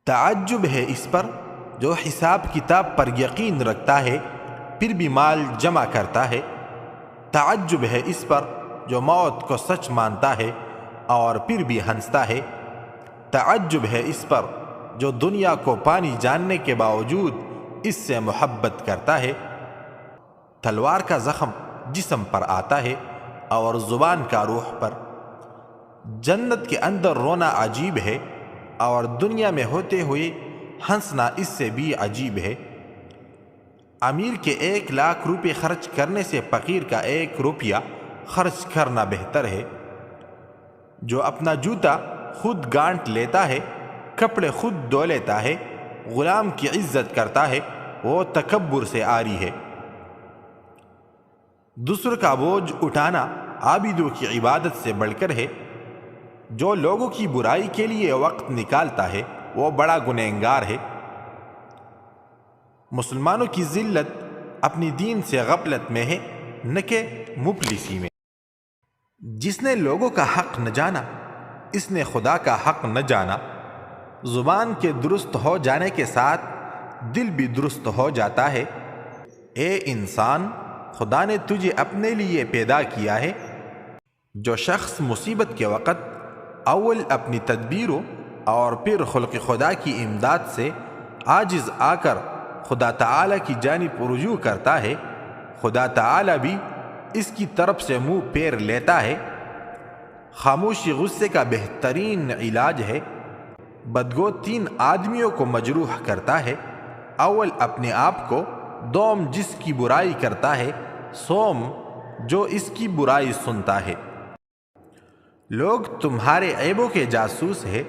تعجب ہے اس پر جو حساب کتاب پر یقین رکھتا ہے پھر بھی مال جمع کرتا ہے۔ تعجب ہے اس پر جو موت کو سچ مانتا ہے اور پھر بھی ہنستا ہے۔ تعجب ہے اس پر جو دنیا کو پانی جاننے کے باوجود اس سے محبت کرتا ہے۔ تلوار کا زخم جسم پر آتا ہے اور زبان کا روح پر۔ جنت کے اندر رونا عجیب ہے اور دنیا میں ہوتے ہوئے ہنسنا اس سے بھی عجیب ہے۔ امیر کے 1,00,000 روپے خرچ کرنے سے فقیر کا 1 روپیہ خرچ کرنا بہتر ہے۔ جو اپنا جوتا خود گانٹ لیتا ہے، کپڑے خود دھو لیتا ہے، غلام کی عزت کرتا ہے، وہ تکبر سے عاری ہے۔ دوسروں کا بوجھ اٹھانا عابدوں کی عبادت سے بڑھ کر ہے۔ جو لوگوں کی برائی کے لیے وقت نکالتا ہے وہ بڑا گنہگار ہے۔ مسلمانوں کی ذلت اپنی دین سے غفلت میں ہے نہ کہ مفلسی میں۔ جس نے لوگوں کا حق نہ جانا اس نے خدا کا حق نہ جانا۔ زبان کے درست ہو جانے کے ساتھ دل بھی درست ہو جاتا ہے۔ اے انسان، خدا نے تجھے اپنے لیے پیدا کیا ہے۔ جو شخص مصیبت کے وقت اول اپنی تدبیروں اور پھر خلق خدا کی امداد سے عاجز آ کر خدا تعالی کی جانب رجوع کرتا ہے، خدا تعالی بھی اس کی طرف سے منہ پھیر لیتا ہے۔ خاموشی غصے کا بہترین علاج ہے۔ بدگو 3 آدمیوں کو مجروح کرتا ہے، اول اپنے آپ کو، دوم جس کی برائی کرتا ہے، سوم جو اس کی برائی سنتا ہے۔ لوگ تمہارے عیبوں کے جاسوس ہیں،